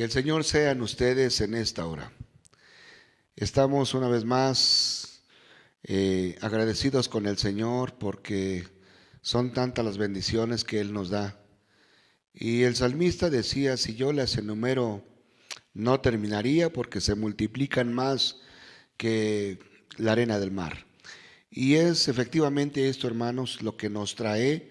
el Señor sea en ustedes en esta hora. Estamos una vez más agradecidos con el Señor porque son tantas las bendiciones que Él nos da. Y el salmista decía, si yo las enumero, no terminaría porque se multiplican más que la arena del mar. Y es efectivamente esto, hermanos, lo que nos trae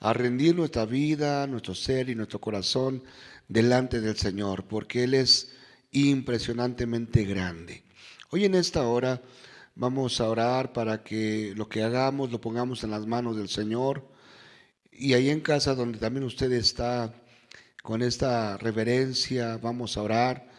a rendir nuestra vida, nuestro ser y nuestro corazón delante del Señor, porque Él es impresionantemente grande. Hoy en esta hora vamos a orar para que lo que hagamos lo pongamos en las manos del Señor. Y ahí en casa donde también usted está, con esta reverencia, vamos a orar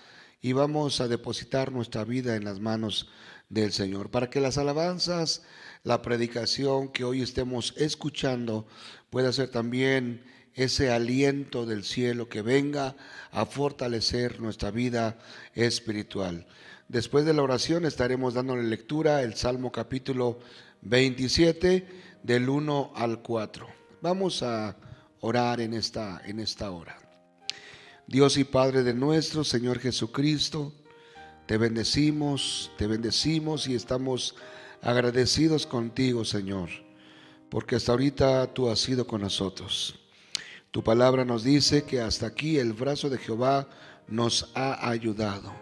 y vamos a depositar nuestra vida en las manos del Señor, para que las alabanzas, la predicación que hoy estemos escuchando pueda ser también ese aliento del cielo que venga a fortalecer nuestra vida espiritual. Después de la oración estaremos dándole lectura el Salmo capítulo 27 del 1 al 4. Vamos a orar en esta hora. Dios y Padre de nuestro Señor Jesucristo, te bendecimos y estamos agradecidos contigo, Señor, porque hasta ahorita tú has sido con nosotros. Tu palabra nos dice que hasta aquí el brazo de Jehová nos ha ayudado.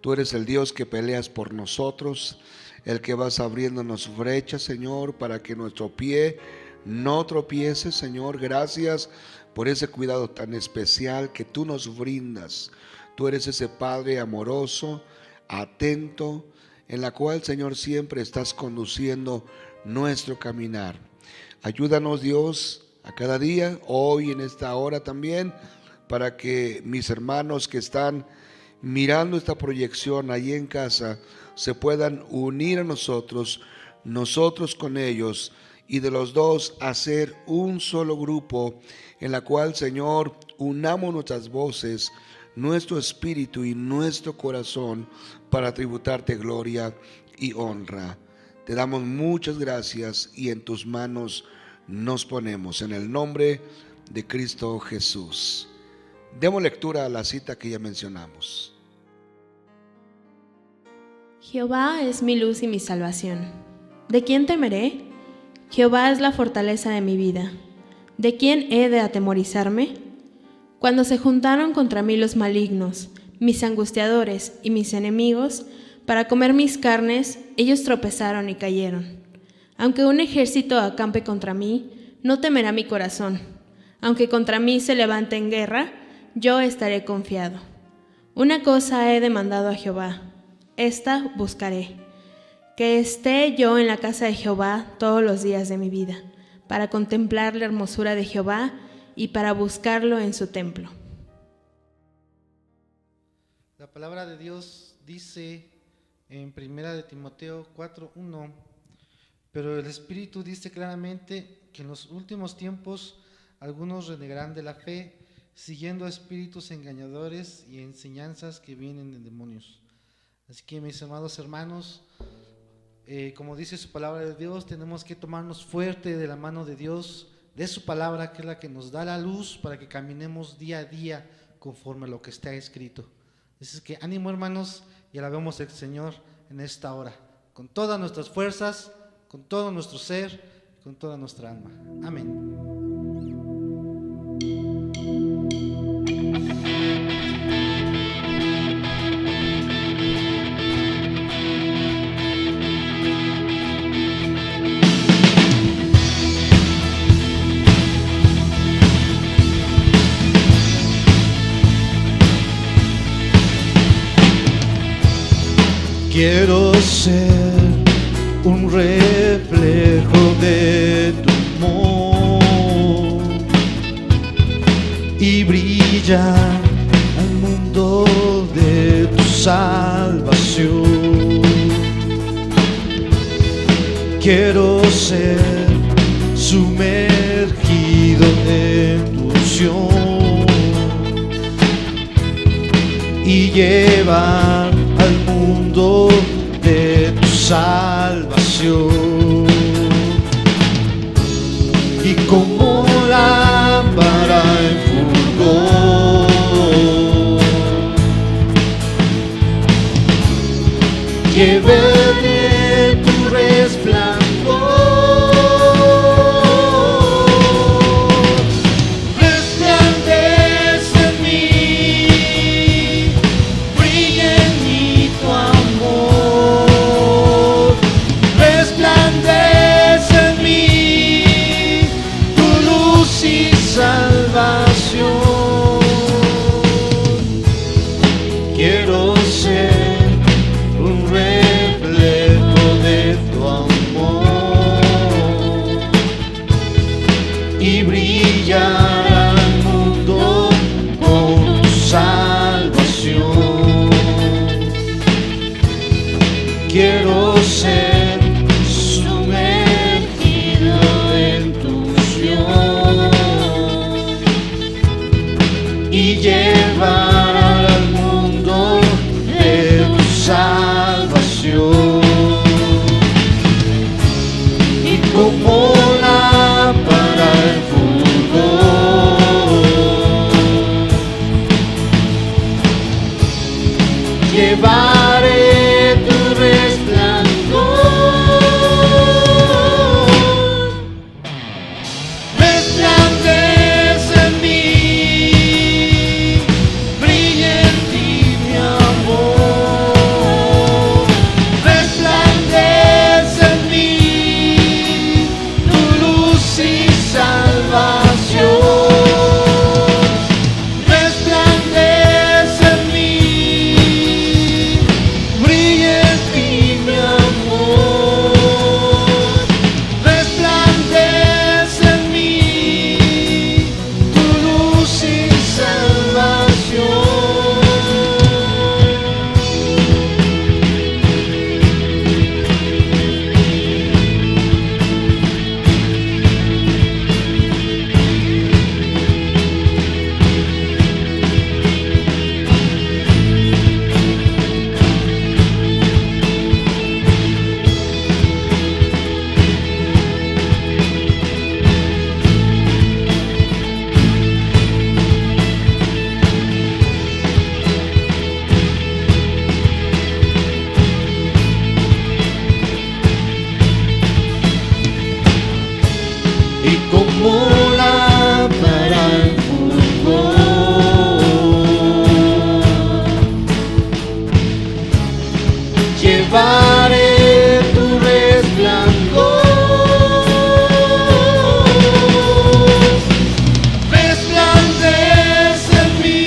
Tú eres el Dios que peleas por nosotros, el que vas abriéndonos brechas, Señor, para que nuestro pie no tropiece, Señor. Gracias por ese cuidado tan especial que tú nos brindas. Tú eres ese Padre amoroso, atento, en la cual, Señor, siempre estás conduciendo nuestro caminar. Ayúdanos, Dios, a cada día, hoy en esta hora también, para que mis hermanos que están mirando esta proyección allí en casa se puedan unir a nosotros con ellos, y de los dos hacer un solo grupo en la cual, Señor, unamos nuestras voces, nuestro espíritu y nuestro corazón para tributarte gloria y honra. Te damos muchas gracias y en tus manos nos ponemos, en el nombre de Cristo Jesús. Demos lectura a la cita que ya mencionamos. Jehová es mi luz y mi salvación. ¿De quién temeré? Jehová es la fortaleza de mi vida. ¿De quién he de atemorizarme? Cuando se juntaron contra mí los malignos, mis angustiadores y mis enemigos, para comer mis carnes, ellos tropezaron y cayeron. Aunque un ejército acampe contra mí, no temerá mi corazón. Aunque contra mí se levante en guerra, yo estaré confiado. Una cosa he demandado a Jehová, esta buscaré, que esté yo en la casa de Jehová todos los días de mi vida, para contemplar la hermosura de Jehová y para buscarlo en su templo. La palabra de Dios dice en 1 Timoteo 4:1, pero el Espíritu dice claramente que en los últimos tiempos algunos renegarán de la fe, siguiendo a espíritus engañadores y enseñanzas que vienen de demonios. Así que, mis amados hermanos, como dice su palabra de Dios, tenemos que tomarnos fuerte de la mano de Dios, de su palabra, que es la que nos da la luz para que caminemos día a día conforme a lo que está escrito. Así que ánimo, hermanos, y alabemos al Señor en esta hora, con todas nuestras fuerzas, con todo nuestro ser, con toda nuestra alma. Amén. Quiero ser un reflejo de tu amor y brillar al mundo de tu salvación. Quiero ser sumergido en tu unción y llevar al mundo de tu salvación. Y como lámpara en fulgor que veré tu resplandor. Resplandece en mí, brilla en mí tu amor. Resplandece en mí tu luz y salvación. Quiero ser un reflejo de tu amor y brillar al mundo con tu salvación. Quiero ser sumergido en tu unción y llevar al mundo de tu salvación. Y como lámpara en fulgor, llevaré tu resplandor. Resplandece en mí, brilla en ti mi amor. Resplandece en mí tu luz y salvación. Resplandece en mí, brilla en ti mi amor. Resplandece en mí tu luz y salvación. Y como lámpara en fulgor, llevaré tu resplandor. Resplandece en mí,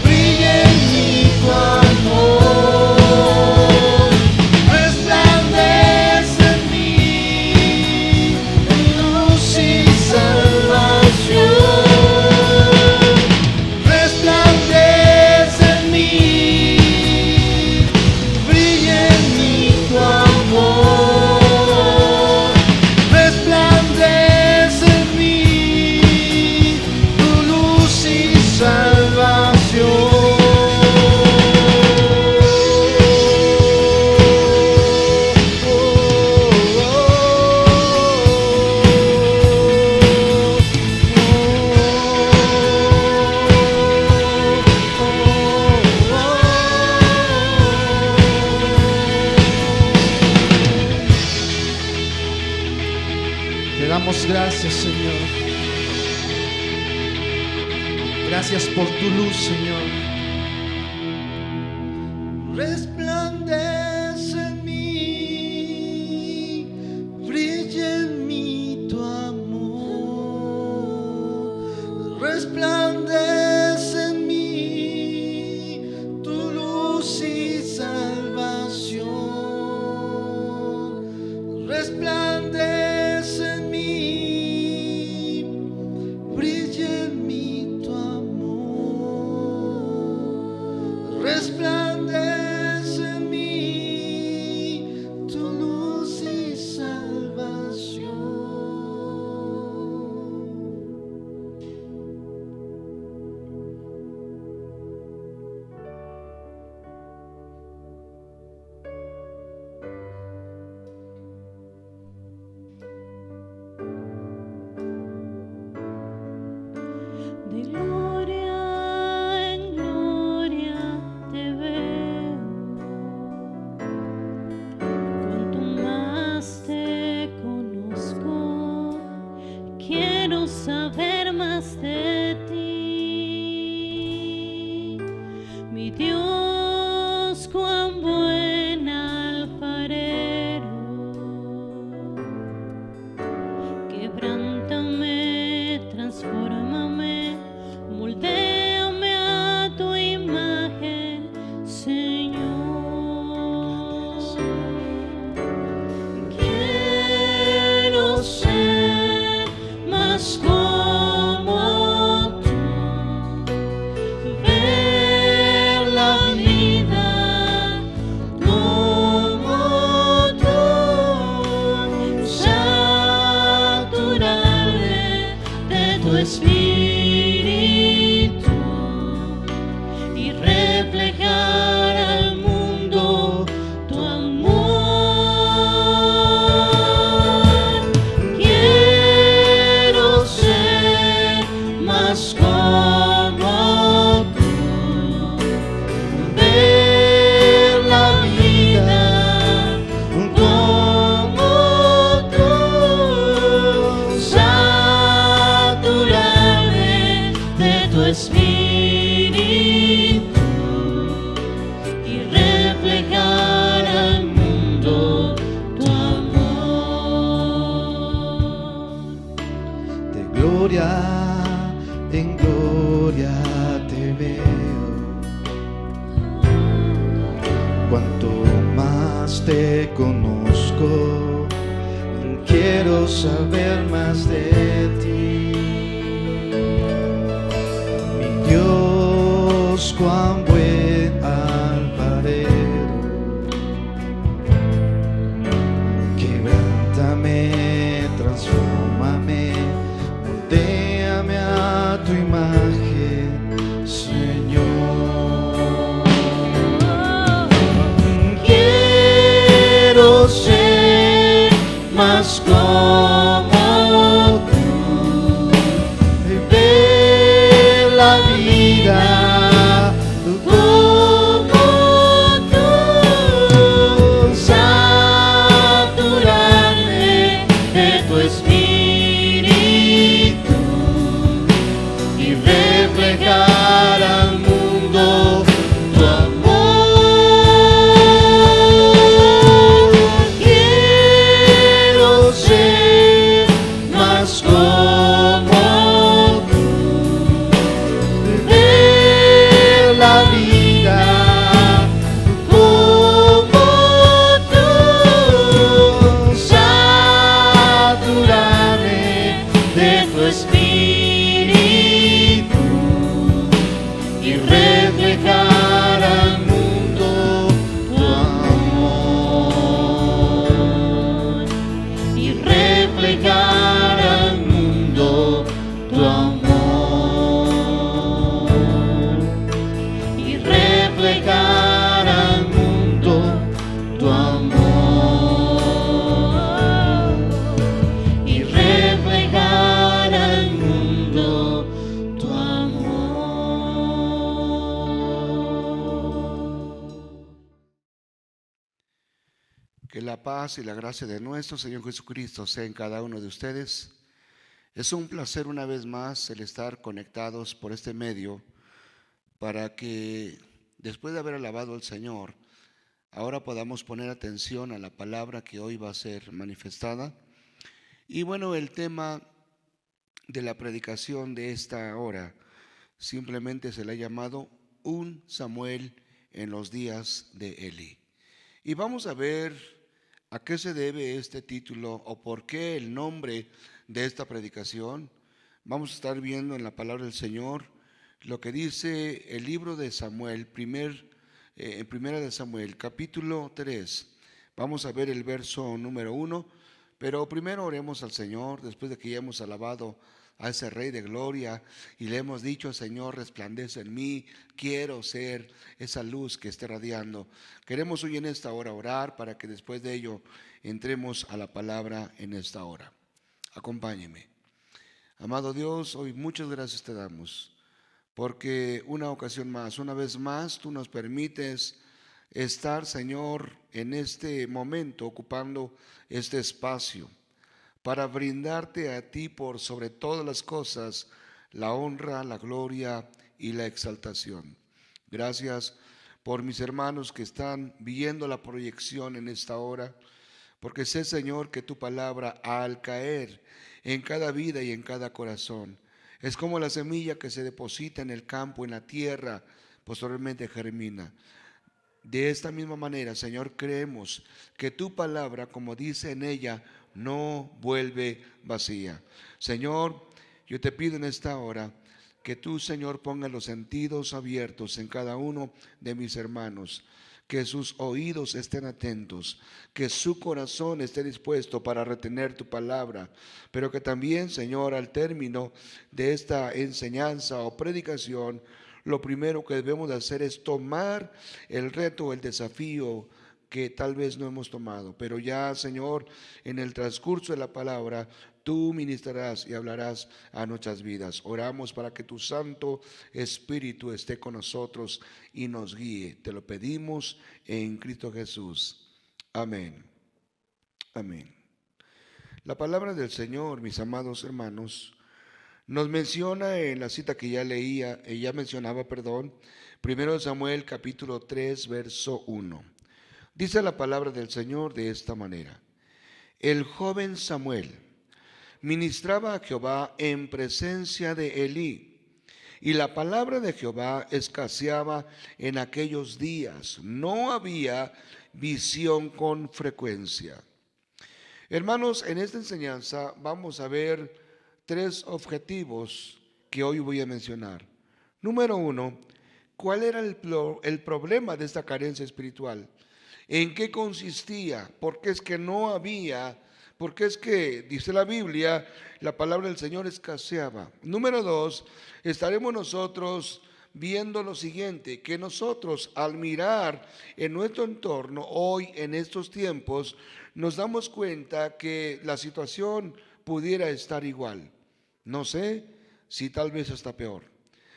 brilla en mí tu amor. Resplandece en mí tu luz y salvación. Resplandece en mí, brilla en mí tu amor. Resplandece en mí tu luz y salvación. Te damos gracias, Señor. Gracias por tu luz, Señor. Resplandece en mí, brilla en mí tu amor. Resplandece en mí tu luz y salvación. Resplandece en mí, brilla en mí tu amor. Resplandece más te conozco, quiero saber más de ti. Mi Dios, cuán buen alfarero, quebrántame, transfórmame, moldéame a tu imagen, Señor. Quiero ser más como tú, ver la vida como tú, saturarme de tu espíritu y reflejar al mundo tu amor. Quiero ser más como tú, ver la vida como tú, saturarme de tu espíritu y reflejar al mundo tu amor, y reflejar al mundo tu amor, y reflejar al mundo tu amor, y reflejar al mundo tu amor. Que la paz y la gracia de nuestro Señor Jesucristo sea en cada uno de ustedes. Es un placer una vez más el estar conectados por este medio para que después de haber alabado al Señor, ahora podamos poner atención a la palabra que hoy va a ser manifestada. Y bueno, el tema de la predicación de esta hora simplemente se le ha llamado un Samuel en los días de Eli. Y vamos a ver a qué se debe este título o por qué el nombre de esta predicación. Vamos a estar viendo en la palabra del Señor lo que dice el libro de Samuel, en primera de Samuel, capítulo 3. Vamos a ver el verso número 1, pero primero oremos al Señor, después de que ya hemos alabado a ese Rey de Gloria y le hemos dicho: Señor, resplandece en mí, quiero ser esa luz que esté radiando. Queremos hoy en esta hora orar para que después de ello entremos a la palabra en esta hora. Acompáñeme. Amado Dios, hoy muchas gracias te damos, porque una ocasión más, una vez más, tú nos permites estar, Señor, en este momento ocupando este espacio para brindarte a ti por sobre todas las cosas la honra, la gloria y la exaltación. Gracias por mis hermanos que están viendo la proyección en esta hora, porque sé, Señor, que tu palabra al caer en cada vida y en cada corazón es como la semilla que se deposita en el campo, en la tierra, posteriormente germina. De esta misma manera, Señor, creemos que tu palabra, como dice en ella, no vuelve vacía. Señor, yo te pido en esta hora que tú, Señor, pongas los sentidos abiertos en cada uno de mis hermanos, que sus oídos estén atentos, que su corazón esté dispuesto para retener tu palabra, pero que también, Señor, al término de esta enseñanza o predicación, lo primero que debemos de hacer es tomar el reto, el desafío que tal vez no hemos tomado, pero ya, Señor, en el transcurso de la palabra, tú ministrarás y hablarás a nuestras vidas. Oramos para que tu Santo Espíritu esté con nosotros y nos guíe. Te lo pedimos en Cristo Jesús. Amén. Amén. La palabra del Señor, mis amados hermanos, nos menciona en la cita que ya mencionaba, 1 Samuel capítulo 3, verso 1. Dice la palabra del Señor de esta manera: el joven Samuel ministraba a Jehová en presencia de Elí, y la palabra de Jehová escaseaba en aquellos días. No había visión con frecuencia. Hermanos, en esta enseñanza vamos a ver 3 objetivos que hoy voy a mencionar. Número 1, ¿cuál era el problema de esta carencia espiritual? ¿En qué consistía? ¿Por qué es que no había? ¿Por qué es que, dice la Biblia, la palabra del Señor escaseaba? Número 2, estaremos nosotros viendo lo siguiente, que nosotros al mirar en nuestro entorno hoy en estos tiempos, nos damos cuenta que la situación pudiera estar igual. No sé si tal vez hasta peor.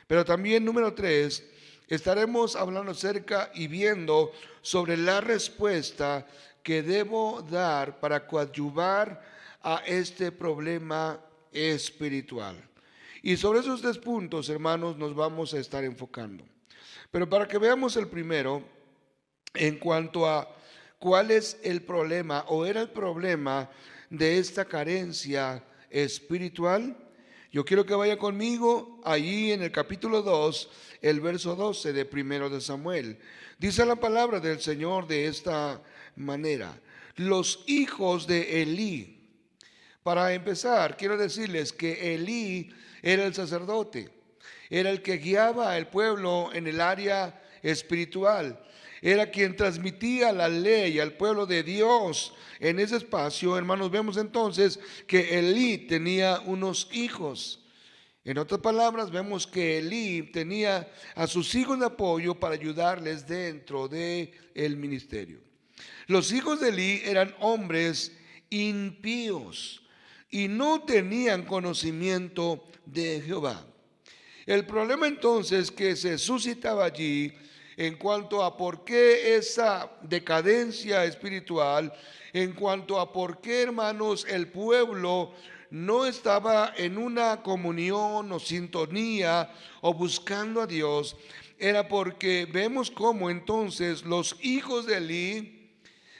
Pero también, número 3, estaremos hablando acerca y viendo sobre la respuesta que debo dar para coadyuvar a este problema espiritual. Y sobre esos 3 puntos, hermanos, nos vamos a estar enfocando. Pero para que veamos el primero, en cuanto a cuál es el problema o era el problema de esta carencia espiritual, yo quiero que vaya conmigo allí en el capítulo 2, el verso 12 de 1 de Samuel. Dice la palabra del Señor de esta manera: los hijos de Elí. Para empezar, quiero decirles que Elí era el sacerdote, era el que guiaba al pueblo en el área espiritual, era quien transmitía la ley al pueblo de Dios en ese espacio. Hermanos, vemos entonces que Elí tenía unos hijos. En otras palabras, vemos que Elí tenía a sus hijos de apoyo para ayudarles dentro del ministerio. Los hijos de Elí eran hombres impíos y no tenían conocimiento de Jehová. El problema entonces que se suscitaba allí en cuanto a por qué esa decadencia espiritual, en cuanto a por qué, hermanos, el pueblo no estaba en una comunión o sintonía o buscando a Dios, era porque vemos cómo entonces los hijos de Elí,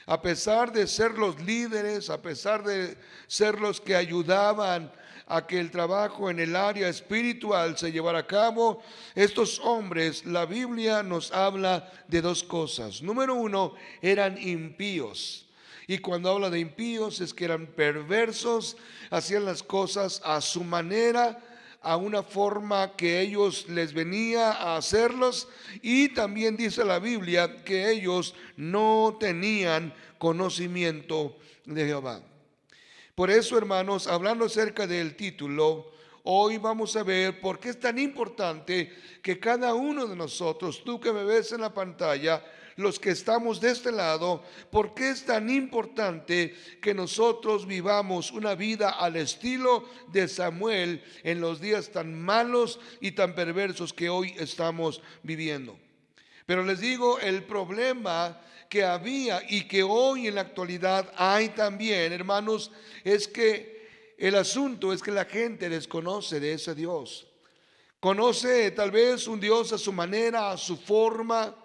a pesar de ser los líderes, a pesar de ser los que ayudaban a que el trabajo en el área espiritual se llevara a cabo, estos hombres, la Biblia nos habla de 2 cosas. Número 1, eran impíos. Y cuando habla de impíos es que eran perversos, hacían las cosas a su manera, a una forma que ellos les venía a hacerlos, y también dice la Biblia que ellos no tenían conocimiento de Jehová. Por eso, hermanos, hablando acerca del título, hoy vamos a ver por qué es tan importante que cada uno de nosotros, tú que me ves en la pantalla, los que estamos de este lado, por qué es tan importante que nosotros vivamos una vida al estilo de Samuel en los días tan malos y tan perversos que hoy estamos viviendo. Pero les digo, el problema que había y que hoy en la actualidad hay también, hermanos, es que el asunto es que la gente desconoce de ese Dios. Conoce tal vez un Dios a su manera, a su forma.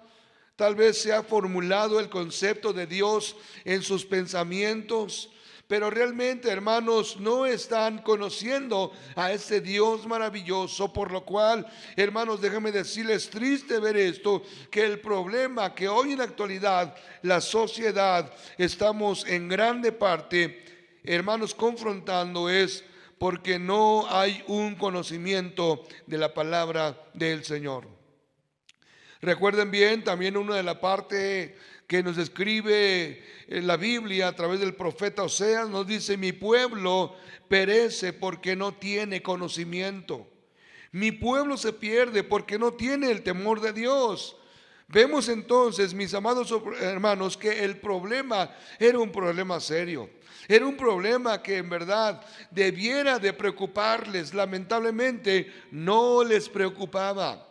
Tal vez se ha formulado el concepto de Dios en sus pensamientos, pero realmente, hermanos, no están conociendo a ese Dios maravilloso, por lo cual, hermanos, déjenme decirles, triste ver esto, que el problema que hoy en la actualidad la sociedad estamos en grande parte, hermanos, confrontando es porque no hay un conocimiento de la palabra del Señor. Recuerden bien también una de la parte que nos describe la Biblia a través del profeta Oseas, nos dice: mi pueblo perece porque no tiene conocimiento. Mi pueblo se pierde porque no tiene el temor de Dios. Vemos entonces, mis amados hermanos, que el problema era un problema serio. Era un problema que en verdad debiera de preocuparles. Lamentablemente no les preocupaba.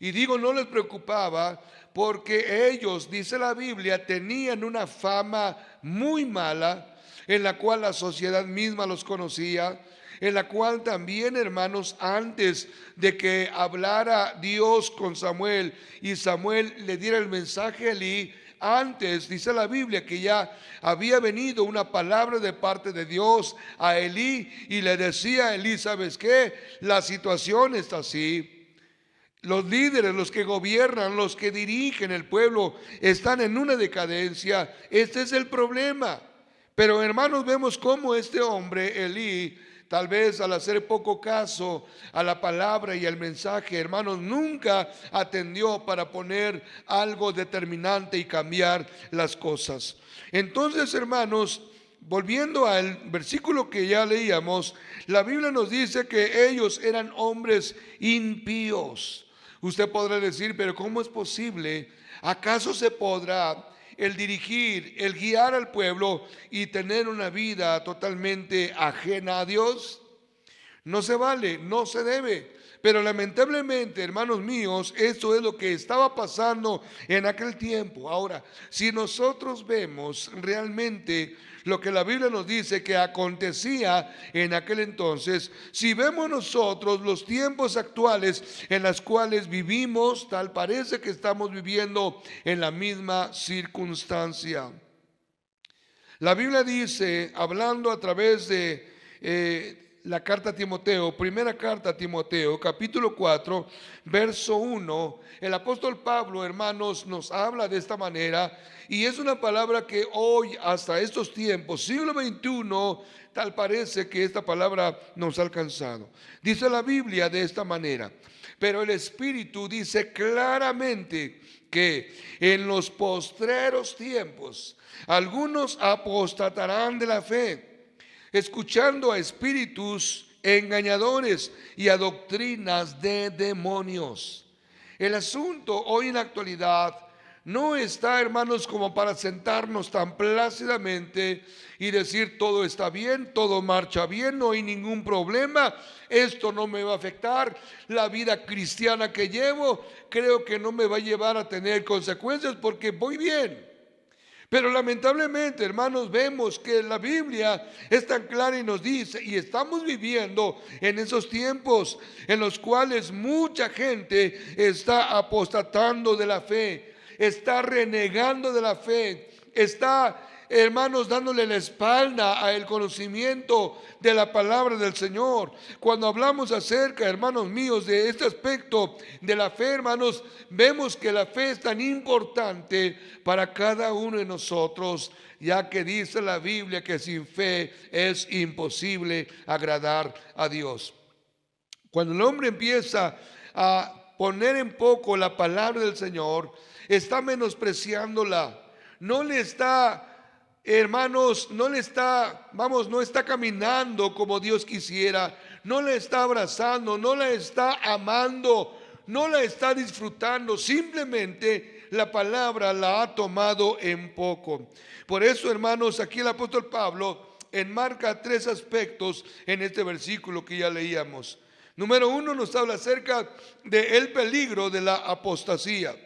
Y digo no les preocupaba porque ellos, dice la Biblia, tenían una fama muy mala en la cual la sociedad misma los conocía, en la cual también, hermanos, antes de que hablara Dios con Samuel y Samuel le diera el mensaje a Elí, antes dice la Biblia que ya había venido una palabra de parte de Dios a Elí y le decía a Elí: ¿sabes qué? La situación está así. los líderes, los que gobiernan, los que dirigen el pueblo están en una decadencia. Este es el problema. Pero hermanos, vemos cómo este hombre, Elí, tal vez al hacer poco caso a la palabra y al mensaje, hermanos, nunca atendió para poner algo determinante y cambiar las cosas. Entonces, hermanos, volviendo al versículo que ya leíamos, la Biblia nos dice que ellos eran hombres impíos. Usted podrá decir, pero ¿cómo es posible? ¿Acaso se podrá el dirigir, el guiar al pueblo y tener una vida totalmente ajena a Dios? No se vale, no se debe. Pero lamentablemente, hermanos míos, eso es lo que estaba pasando en aquel tiempo. Ahora, si nosotros vemos realmente lo que la Biblia nos dice que acontecía en aquel entonces, si vemos nosotros los tiempos actuales en los cuales vivimos, tal parece que estamos viviendo en la misma circunstancia. La Biblia dice, hablando a través de la carta a Timoteo, primera carta a Timoteo, capítulo 4, verso 1, el apóstol Pablo, hermanos, nos habla de esta manera, y es una palabra que hoy, hasta estos tiempos, siglo XXI, tal parece que esta palabra nos ha alcanzado. Dice la Biblia de esta manera: pero el Espíritu dice claramente que en los postreros tiempos algunos apostatarán de la fe, escuchando a espíritus engañadores y a doctrinas de demonios. El asunto hoy en la actualidad no está, hermanos, como para sentarnos tan plácidamente y decir todo está bien, todo marcha bien, no hay ningún problema, esto no me va a afectar, la vida cristiana que llevo creo que no me va a llevar a tener consecuencias porque voy bien. Pero lamentablemente, hermanos, vemos que la Biblia es tan clara y nos dice, y estamos viviendo en esos tiempos en los cuales mucha gente está apostatando de la fe, está renegando de la fe, está, hermanos, dándole la espalda al conocimiento de la palabra del Señor. Cuando hablamos acerca, hermanos míos, de este aspecto de la fe, hermanos, vemos que la fe es tan importante para cada uno de nosotros, ya que dice la Biblia que sin fe es imposible agradar a Dios. Cuando el hombre empieza a poner en poco la palabra del Señor, está menospreciándola, no le está, hermanos, no está caminando como Dios quisiera, no la está abrazando, no la está amando, no la está disfrutando, simplemente la palabra la ha tomado en poco. Por eso, hermanos, aquí el apóstol Pablo enmarca tres aspectos en este versículo que ya leíamos. Número 1, nos habla acerca del peligro de la apostasía.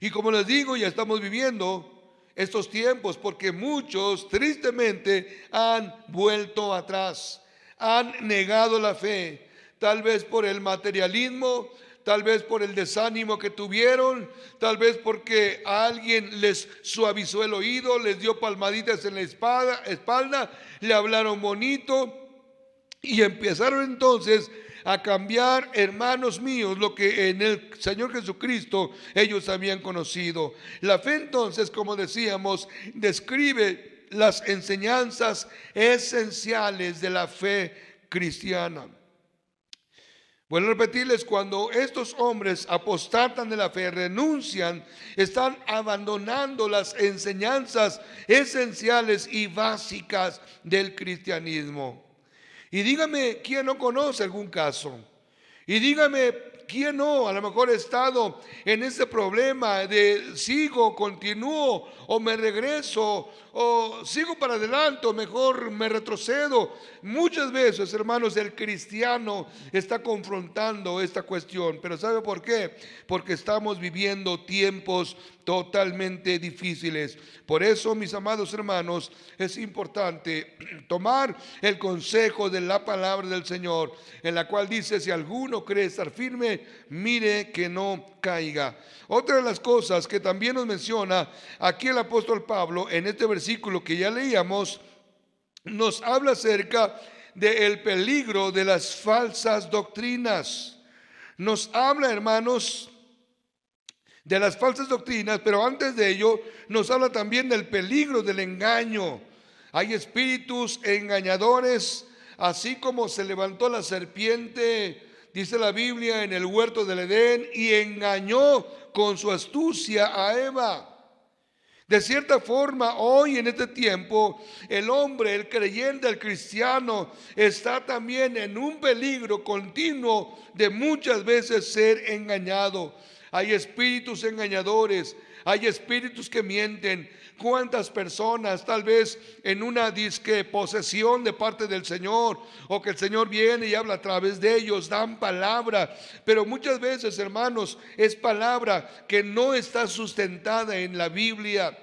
Y como les digo, ya estamos viviendo estos tiempos porque muchos tristemente han vuelto atrás, han negado la fe, tal vez por el materialismo, tal vez por el desánimo que tuvieron, tal vez porque a alguien les suavizó el oído, les dio palmaditas en la espalda, le hablaron bonito y empezaron entonces a cambiar, hermanos míos, lo que en el Señor Jesucristo ellos habían conocido. La fe entonces, como decíamos, describe las enseñanzas esenciales de la fe cristiana. Vuelvo a repetirles, cuando estos hombres apostatan de la fe, renuncian, están abandonando las enseñanzas esenciales y básicas del cristianismo. Y dígame quién no conoce algún caso. Y dígame quién no, a lo mejor ha estado en ese problema de sigo, continúo o me regreso o sigo para adelante o mejor me retrocedo. Muchas veces, hermanos, el cristiano está confrontando esta cuestión. Pero ¿sabe por qué? Porque estamos viviendo tiempos totalmente difíciles. Por eso, mis amados hermanos, es importante tomar el consejo de la palabra del Señor, en la cual dice: si alguno cree estar firme, mire que no caiga. Otra de las cosas que también nos menciona aquí el apóstol Pablo en este versículo que ya leíamos, nos habla acerca del peligro de las falsas doctrinas. nos habla, hermanos, de las falsas doctrinas, pero antes de ello nos habla también del peligro del engaño. Hay espíritus engañadores, así como se levantó la serpiente, dice la Biblia, en el huerto del Edén y engañó con su astucia a Eva. De cierta forma, hoy en este tiempo, el hombre, el creyente, el cristiano, está también en un peligro continuo de muchas veces ser engañado. Hay espíritus engañadores, hay espíritus que mienten. ¿Cuántas personas tal vez en una disque posesión de parte del Señor, o que el Señor viene y habla a través de ellos, dan palabra, pero muchas veces, hermanos, es palabra que no está sustentada en la Biblia,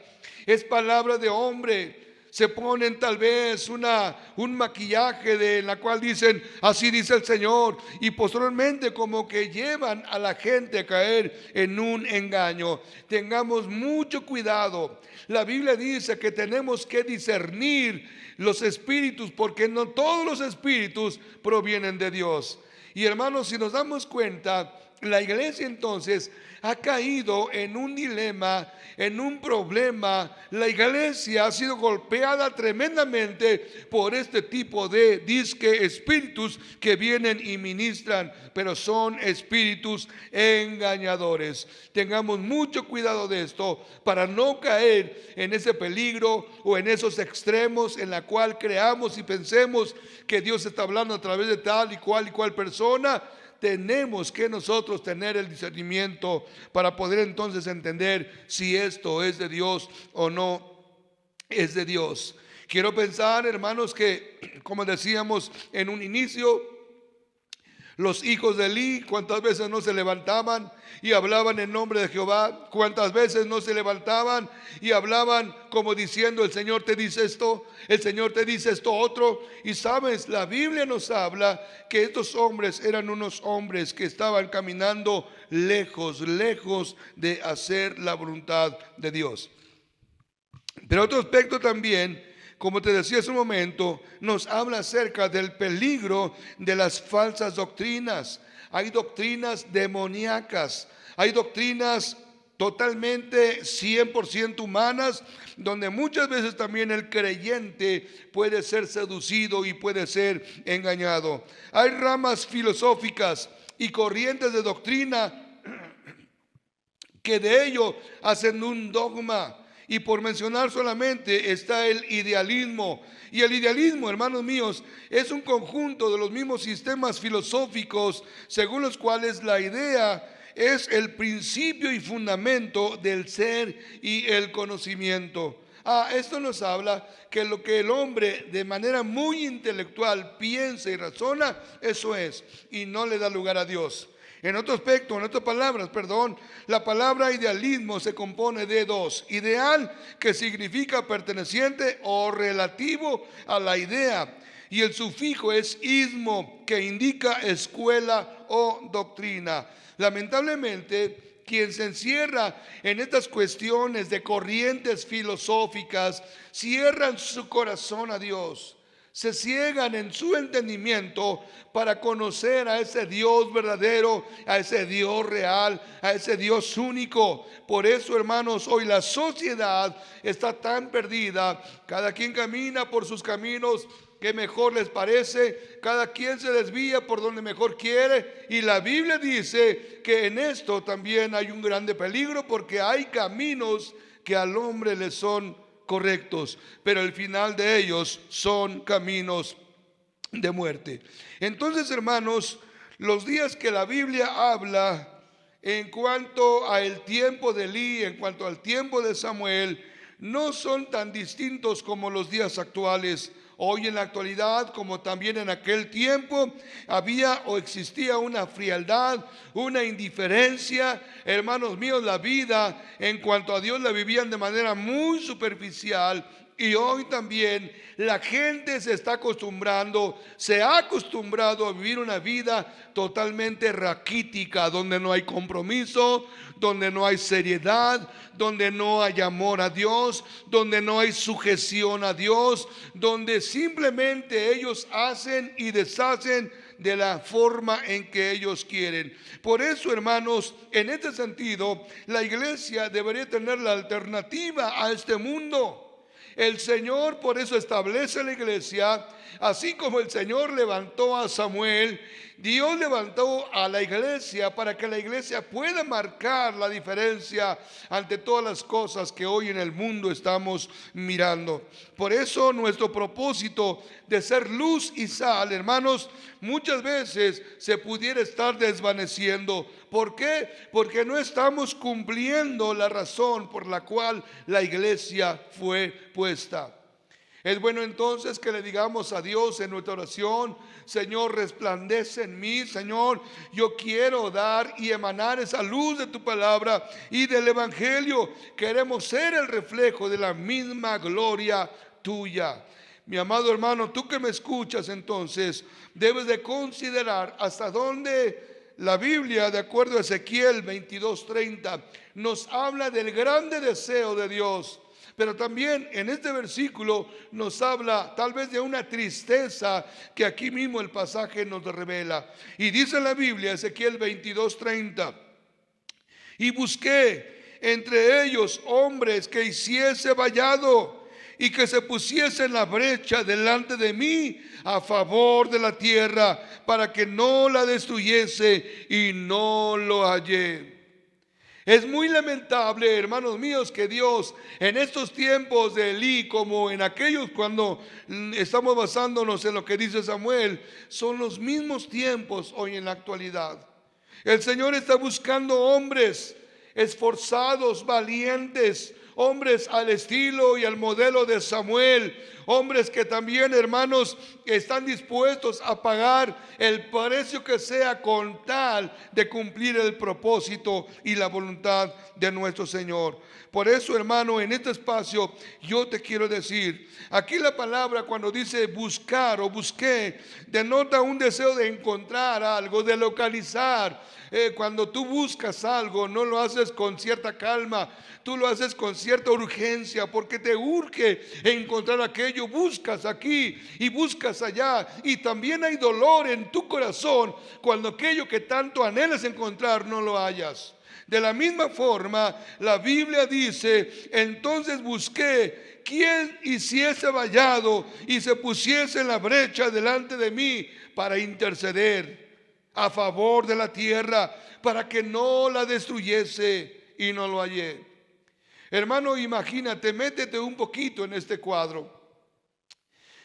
es palabra de hombre? Se ponen tal vez un maquillaje de la cual dicen, así dice el Señor, y posteriormente como que llevan a la gente a caer en un engaño. Tengamos mucho cuidado. La Biblia dice que tenemos que discernir los espíritus, porque no todos los espíritus provienen de Dios. Y hermanos, si nos damos cuenta, la iglesia entonces ha caído en un dilema, en un problema. La iglesia ha sido golpeada tremendamente por este tipo de espíritus que vienen y ministran, pero son espíritus engañadores. Tengamos mucho cuidado de esto para no caer en ese peligro o en esos extremos en la cual creamos y pensemos que Dios está hablando a través de tal y cual persona. Tenemos que nosotros tener el discernimiento para poder entonces entender si esto es de Dios o no es de Dios. Quiero pensar, hermanos, que como decíamos en un inicio, los hijos de Elí, ¿cuántas veces no se levantaban y hablaban en nombre de Jehová? ¿Cuántas veces no se levantaban y hablaban como diciendo, el Señor te dice esto, el Señor te dice esto otro? Y sabes, la Biblia nos habla que estos hombres eran unos hombres que estaban caminando lejos de hacer la voluntad de Dios. Pero otro aspecto también, como te decía hace un momento, nos habla acerca del peligro de las falsas doctrinas. Hay doctrinas demoníacas, hay doctrinas totalmente 100% humanas, donde muchas veces también el creyente puede ser seducido y puede ser engañado. Hay ramas filosóficas y corrientes de doctrina que de ello hacen un dogma. Y por mencionar solamente está el idealismo. Y el idealismo, hermanos míos, es un conjunto de los mismos sistemas filosóficos según los cuales la idea es el principio y fundamento del ser y el conocimiento. Esto nos habla que lo que el hombre de manera muy intelectual piensa y razona, eso es, y no le da lugar a Dios. En otro aspecto, en otras palabras, la palabra idealismo se compone de dos: ideal, que significa perteneciente o relativo a la idea, y el sufijo es ismo, que indica escuela o doctrina. Lamentablemente, quien se encierra en estas cuestiones de corrientes filosóficas, cierran su corazón a Dios. Se ciegan en su entendimiento para conocer a ese Dios verdadero, a ese Dios real, a ese Dios único. Por eso, hermanos, hoy la sociedad está tan perdida. Cada quien camina por sus caminos que mejor les parece, cada quien se desvía por donde mejor quiere, y la Biblia dice que en esto también hay un grande peligro, porque hay caminos que al hombre le son correctos, pero el final de ellos son caminos de muerte. Entonces, hermanos, los días que la Biblia habla en cuanto al tiempo de Elí, en cuanto al tiempo de Samuel, no son tan distintos como los días actuales. Hoy en la actualidad, como también en aquel tiempo, había o existía una frialdad, una indiferencia. Hermanos míos, la vida en cuanto a Dios la vivían de manera muy superficial. Y hoy también la gente se ha acostumbrado a vivir una vida totalmente raquítica, donde no hay compromiso, donde no hay seriedad, donde no hay amor a Dios, donde no hay sujeción a Dios, donde simplemente ellos hacen y deshacen de la forma en que ellos quieren. Por eso, hermanos, en este sentido, la iglesia debería tener la alternativa a este mundo. El Señor por eso establece la iglesia, así como el Señor levantó a Samuel. Dios levantó a la iglesia para que la iglesia pueda marcar la diferencia ante todas las cosas que hoy en el mundo estamos mirando. Por eso nuestro propósito de ser luz y sal, hermanos, muchas veces se pudiera estar desvaneciendo. ¿Por qué? Porque no estamos cumpliendo la razón por la cual la iglesia fue puesta. Es bueno entonces que le digamos a Dios en nuestra oración: Señor, resplandece en mí. Señor, yo quiero dar y emanar esa luz de tu palabra y del evangelio. Queremos ser el reflejo de la misma gloria tuya. Mi amado hermano, tú que me escuchas, entonces debes de considerar hasta dónde la Biblia, de acuerdo a Ezequiel 22:30, nos habla del grande deseo de Dios. Pero también en este versículo nos habla tal vez de una tristeza que aquí mismo el pasaje nos revela. Y dice la Biblia, Ezequiel 22:30: y busqué entre ellos hombres que hiciese vallado y que se pusiese en la brecha delante de mí a favor de la tierra, para que no la destruyese, y no lo hallé. Es muy lamentable, hermanos míos, que Dios en estos tiempos de Elí, como en aquellos cuando estamos basándonos en lo que dice Samuel, son los mismos tiempos hoy en la actualidad. El Señor está buscando hombres esforzados, valientes, hombres al estilo y al modelo de Samuel, hombres que también, hermanos, están dispuestos a pagar el precio que sea con tal de cumplir el propósito y la voluntad de nuestro Señor. Por eso, hermano, en este espacio yo te quiero decir, aquí la palabra cuando dice buscar o busqué, denota un deseo de encontrar algo, de localizar. Cuando tú buscas algo, no lo haces con cierta calma, tú lo haces con cierta urgencia, porque te urge encontrar aquello. Buscas aquí y buscas allá, y también hay dolor en tu corazón cuando aquello que tanto anhelas encontrar no lo hallas. De la misma forma, la Biblia dice: entonces busqué quien hiciese vallado y se pusiese en la brecha delante de mí para interceder a favor de la tierra, para que no la destruyese, y no lo hallé. Hermano, imagínate, métete un poquito en este cuadro,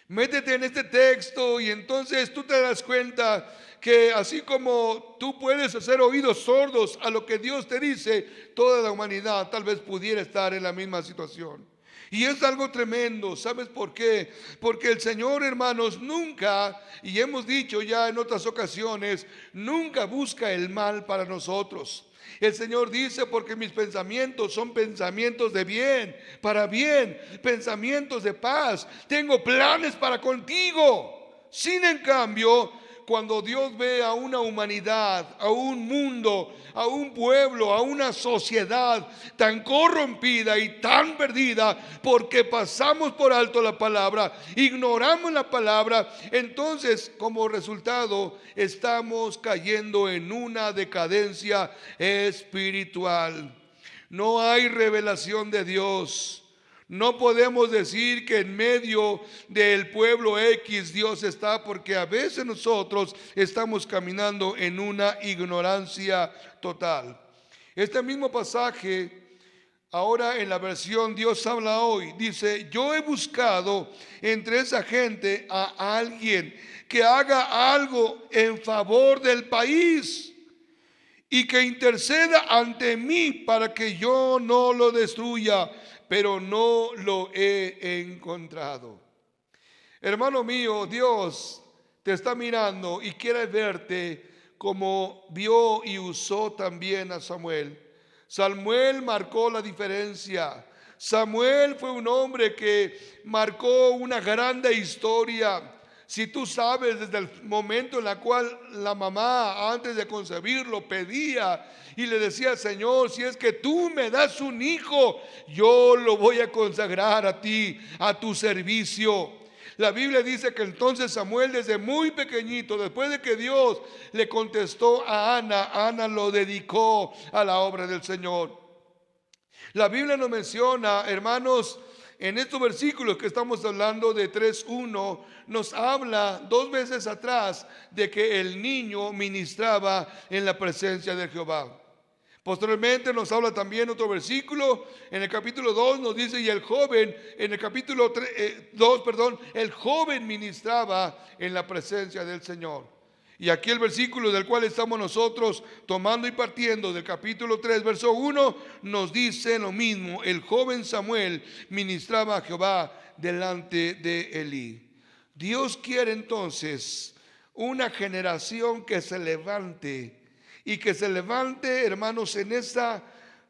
métete en este texto, y entonces tú te das cuenta que así como tú puedes hacer oídos sordos a lo que Dios te dice, toda la humanidad tal vez pudiera estar en la misma situación. Y es algo tremendo. ¿Sabes por qué? Porque el Señor, hermanos, nunca, y hemos dicho ya en otras ocasiones, nunca busca el mal para nosotros. El Señor dice: porque mis pensamientos son pensamientos de bien, para bien, pensamientos de paz. Tengo planes para contigo. Sin en cambio, cuando Dios ve a una humanidad, a un mundo, a un pueblo, a una sociedad tan corrompida y tan perdida, porque pasamos por alto la palabra, ignoramos la palabra, entonces como resultado estamos cayendo en una decadencia espiritual. No hay revelación de Dios. No podemos decir que en medio del pueblo X Dios está, porque a veces nosotros estamos caminando en una ignorancia total. Este mismo pasaje, ahora en la versión Dios habla hoy, dice: yo he buscado entre esa gente a alguien que haga algo en favor del país y que interceda ante mí para que yo no lo destruya, pero no lo he encontrado. Hermano mío, Dios te está mirando y quiere verte como vio y usó también a Samuel. Samuel marcó la diferencia. Samuel fue un hombre que marcó una grande historia. Si tú sabes, desde el momento en el cual la mamá, antes de concebirlo, pedía y le decía: Señor, si es que tú me das un hijo, yo lo voy a consagrar a ti, a tu servicio. La Biblia dice que entonces Samuel, desde muy pequeñito, después de que Dios le contestó a Ana lo dedicó a la obra del Señor. La Biblia nos menciona, hermanos, en estos versículos que estamos hablando de 3:1, nos habla 2 veces atrás de que el niño ministraba en la presencia de Jehová. Posteriormente nos habla también otro versículo, en el capítulo 2 nos dice, y el joven, en el capítulo 2, el joven ministraba en la presencia del Señor. Y aquí el versículo del cual estamos nosotros tomando y partiendo, del capítulo 3, verso 1, nos dice lo mismo: el joven Samuel ministraba a Jehová delante de Elí. Dios quiere entonces una generación que se levante, y que se levante, hermanos, en esa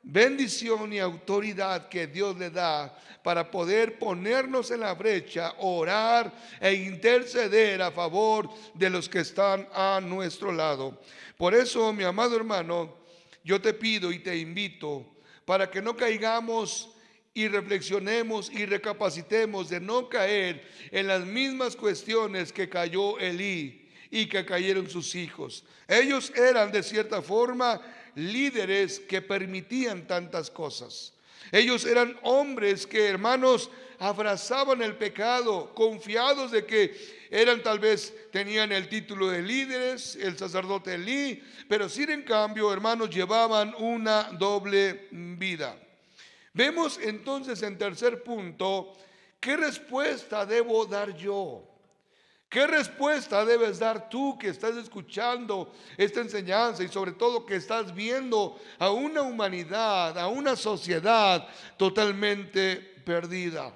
bendición y autoridad que Dios le da para poder ponernos en la brecha, orar e interceder a favor de los que están a nuestro lado. Por eso, mi amado hermano, yo te pido y te invito para que no caigamos y reflexionemos y recapacitemos de no caer en las mismas cuestiones que cayó Elí y que cayeron sus hijos. Ellos eran de cierta forma líderes que permitían tantas cosas. Ellos eran hombres que, hermanos, abrazaban el pecado, confiados de que eran, tal vez tenían el título de líderes, el sacerdote Elí, pero sin en cambio, hermanos, llevaban una doble vida. Vemos entonces en tercer punto, ¿qué respuesta debo dar yo? ¿Qué respuesta debes dar tú que estás escuchando esta enseñanza y sobre todo que estás viendo a una humanidad, a una sociedad totalmente perdida?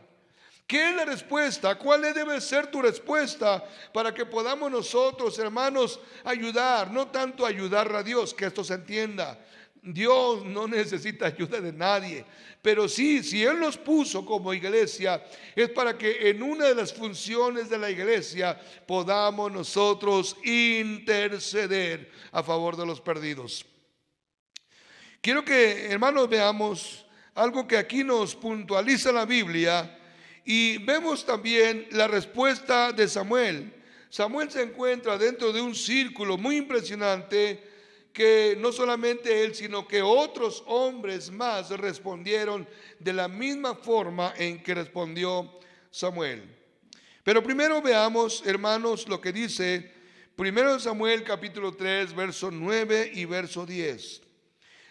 ¿Qué es la respuesta? ¿Cuál debe ser tu respuesta para que podamos nosotros, hermanos, ayudar? No tanto ayudar a Dios, que esto se entienda. Dios no necesita ayuda de nadie, pero sí, si Él nos puso como iglesia, es para que en una de las funciones de la iglesia podamos nosotros interceder a favor de los perdidos. Quiero que, hermanos, veamos algo que aquí nos puntualiza la Biblia, y vemos también la respuesta de Samuel. Samuel se encuentra dentro de un círculo muy impresionante, que no solamente él, sino que otros hombres más respondieron de la misma forma en que respondió Samuel. Pero primero veamos, hermanos, lo que dice 1 Samuel capítulo 3, verso 9 y verso 10.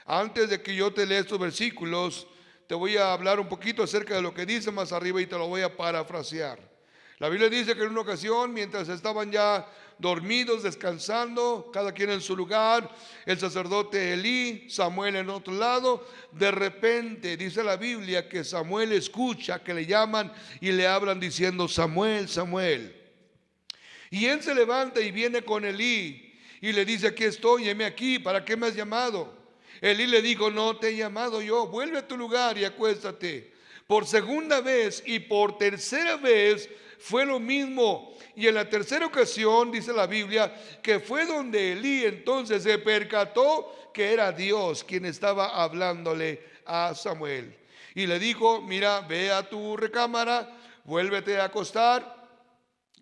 Antes de que yo te lea estos versículos, te voy a hablar un poquito acerca de lo que dice más arriba y te lo voy a parafrasear. La Biblia dice que en una ocasión, mientras estaban ya dormidos, descansando, cada quien en su lugar, el sacerdote Elí, Samuel en otro lado, de repente dice la Biblia que Samuel escucha que le llaman y le hablan diciendo: Samuel, Samuel. Y él se levanta y viene con Elí y le dice: aquí estoy, heme aquí, ¿para qué me has llamado? Elí le dijo: no te he llamado yo, vuelve a tu lugar y acuéstate. Por segunda vez y por tercera vez fue lo mismo. Y en la tercera ocasión dice la Biblia que fue donde Elí entonces se percató que era Dios quien estaba hablándole a Samuel. Y le dijo: mira, ve a tu recámara, vuélvete a acostar,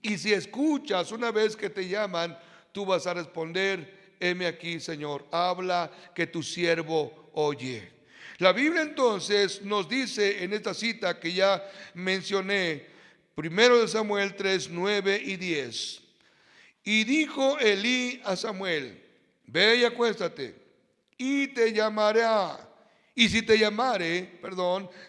y si escuchas una vez que te llaman, tú vas a responder: heme aquí, Señor, habla, que tu siervo oye. La Biblia entonces nos dice en esta cita que ya mencioné, 1 Samuel 3, 9 y 10. Y dijo Elí a Samuel: ve y acuéstate, y te llamaré. Y si te llamare,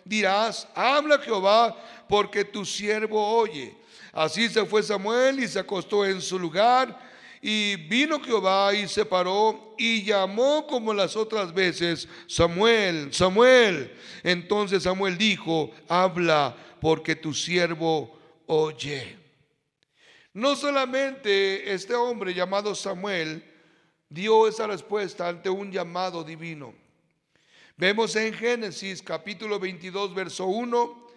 dirás: habla Jehová, porque tu siervo oye. Así se fue Samuel y se acostó en su lugar. Y vino Jehová y se paró y llamó como las otras veces: Samuel, Samuel. Entonces Samuel dijo: habla, porque tu siervo oye. No solamente este hombre llamado Samuel dio esa respuesta ante un llamado divino. Vemos en Génesis capítulo 22, verso 1,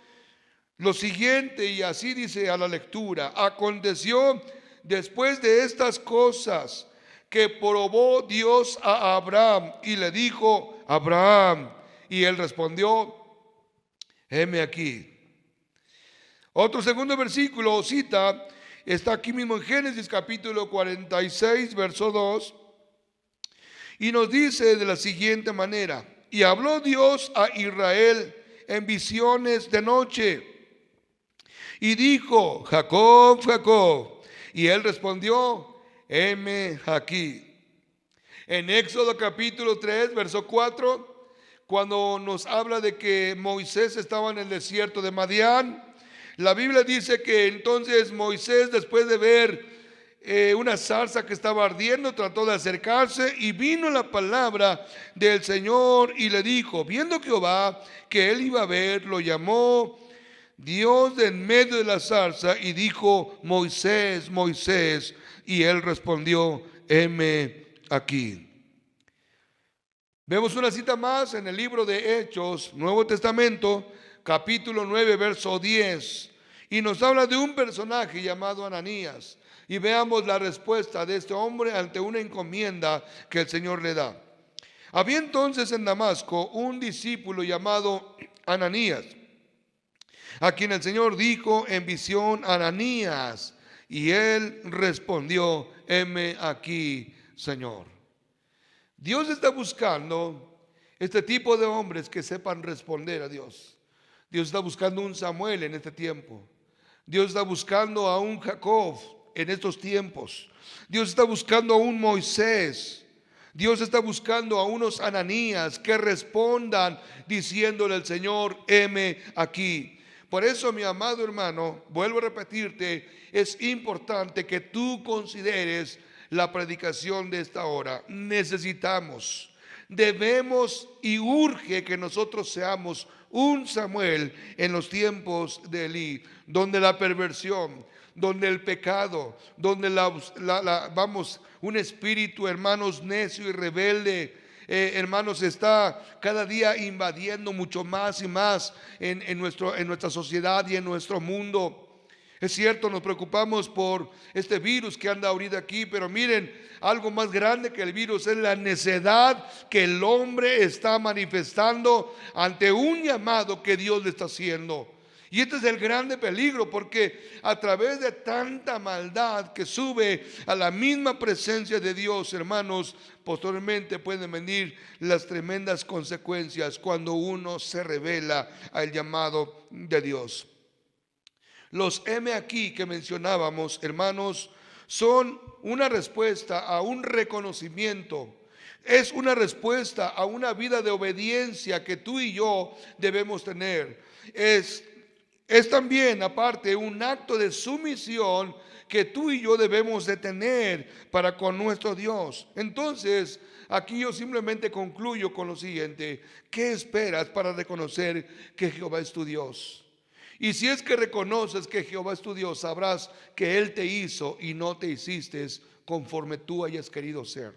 lo siguiente, y así dice a la lectura: aconteció después de estas cosas que probó Dios a Abraham y le dijo: Abraham. Y él respondió: heme aquí. Otro segundo versículo o cita está aquí mismo en Génesis capítulo 46, verso 2, y nos dice de la siguiente manera: y habló Dios a Israel en visiones de noche, y dijo: Jacob, Jacob. Y él respondió: heme aquí. En Éxodo capítulo 3, verso 4, cuando nos habla de que Moisés estaba en el desierto de Madián, la Biblia dice que entonces Moisés, después de ver una zarza que estaba ardiendo, trató de acercarse, y vino la palabra del Señor y le dijo, viendo Jehová que él iba a ver, lo llamó Dios de en medio de la zarza y dijo: Moisés, Moisés. Y él respondió: heme aquí. Vemos una cita más en el libro de Hechos, Nuevo Testamento, capítulo 9, verso 10, y nos habla de un personaje llamado Ananías. Y veamos la respuesta de este hombre ante una encomienda que el Señor le da. Había entonces en Damasco un discípulo llamado Ananías, a quien el Señor dijo en visión: Ananías. Y él respondió: heme aquí, Señor. Dios está buscando este tipo de hombres que sepan responder a Dios. Dios está buscando un Samuel en este tiempo. Dios está buscando a un Jacob en estos tiempos. Dios está buscando a un Moisés. Dios está buscando a unos Ananías que respondan diciéndole al Señor: heme aquí. Por eso, mi amado hermano, vuelvo a repetirte, es importante que tú consideres la predicación de esta hora. Necesitamos, debemos y urge que nosotros seamos un Samuel en los tiempos de Elí, donde la perversión, donde el pecado, donde un espíritu, hermanos, necio y rebelde, hermanos, está cada día invadiendo mucho más y más en nuestra sociedad y en nuestro mundo. Es cierto, nos preocupamos por este virus que anda ahorita aquí, pero miren, algo más grande que el virus es la necedad que el hombre está manifestando ante un llamado que Dios le está haciendo. Y este es el grande peligro, porque a través de tanta maldad que sube a la misma presencia de Dios, hermanos, posteriormente pueden venir las tremendas consecuencias cuando uno se revela al llamado de Dios. Los heme aquí que mencionábamos, hermanos, son una respuesta a un reconocimiento. Es una respuesta a una vida de obediencia que tú y yo debemos tener. Es también, aparte, un acto de sumisión que tú y yo debemos de tener para con nuestro Dios. Entonces, aquí yo simplemente concluyo con lo siguiente: ¿qué esperas para reconocer que Jehová es tu Dios? Y si es que reconoces que Jehová es tu Dios, sabrás que Él te hizo y no te hiciste conforme tú hayas querido ser.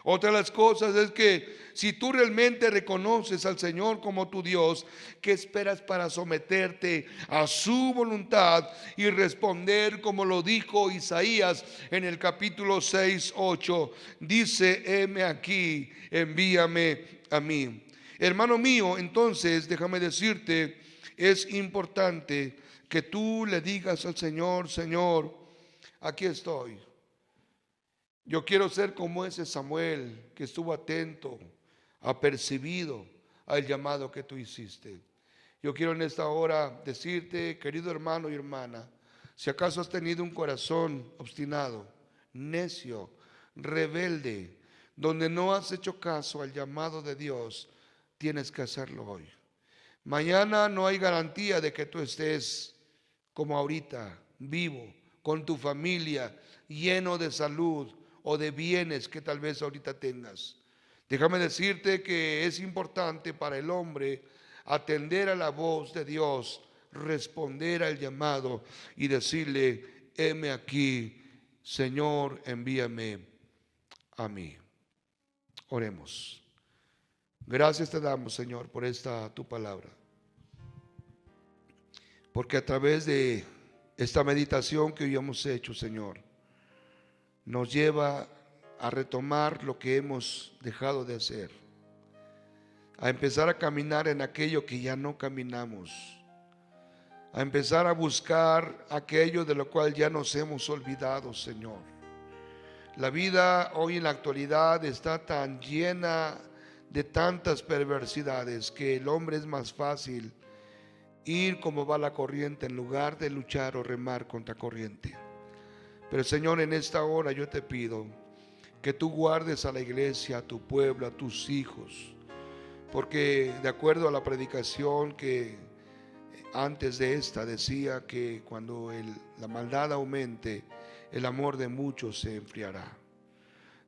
Otra de las cosas es que si tú realmente reconoces al Señor como tu Dios, ¿qué esperas para someterte a su voluntad y responder como lo dijo Isaías en el capítulo 6, 8? Dice: heme aquí, envíame a mí. Hermano mío, entonces déjame decirte, es importante que tú le digas al Señor: Señor, aquí estoy. Yo quiero ser como ese Samuel que estuvo atento, apercibido al llamado que tú hiciste. Yo quiero en esta hora decirte, querido hermano y hermana, si acaso has tenido un corazón obstinado, necio, rebelde, donde no has hecho caso al llamado de Dios, tienes que hacerlo hoy. Mañana no hay garantía de que tú estés como ahorita, vivo, con tu familia, lleno de salud o de bienes que tal vez ahorita tengas. Déjame decirte que es importante para el hombre atender a la voz de Dios, responder al llamado y decirle: heme aquí, Señor, envíame a mí. Oremos. Gracias te damos, Señor, por esta tu palabra, porque a través de esta meditación que hoy hemos hecho, Señor, nos lleva a retomar lo que hemos dejado de hacer, a empezar a caminar en aquello que ya no caminamos, a empezar a buscar aquello de lo cual ya nos hemos olvidado, Señor. La vida hoy en la actualidad está tan llena de tantas perversidades que el hombre es más fácil ir como va la corriente en lugar de luchar o remar contra corriente. Pero Señor, en esta hora yo te pido que tú guardes a la iglesia, a tu pueblo, a tus hijos, porque de acuerdo a la predicación que antes de esta decía que cuando la maldad aumente, el amor de muchos se enfriará.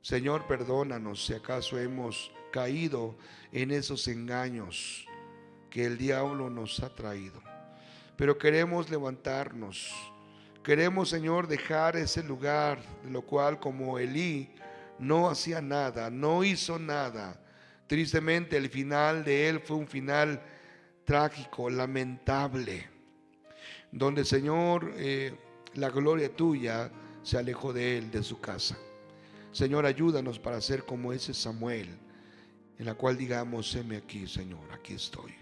Señor, perdónanos si acaso hemos caído en esos engaños que el diablo nos ha traído. Pero queremos levantarnos. Queremos, Señor, dejar ese lugar, de lo cual como Elí no hacía nada, no hizo nada. Tristemente el final de él fue un final trágico, lamentable, donde, Señor, la gloria tuya se alejó de él, de su casa. Señor, ayúdanos para ser como ese Samuel, en la cual digamos: heme aquí, Señor, aquí estoy.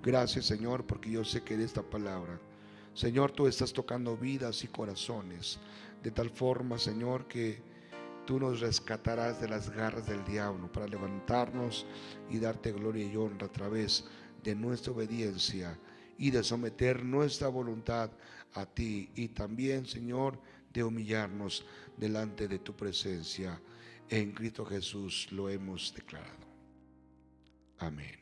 Gracias, Señor, porque yo sé que de esta palabra, Señor, tú estás tocando vidas y corazones, de tal forma, Señor, que tú nos rescatarás de las garras del diablo para levantarnos y darte gloria y honra a través de nuestra obediencia y de someter nuestra voluntad a ti, y también, Señor, de humillarnos delante de tu presencia. En Cristo Jesús lo hemos declarado. Amén.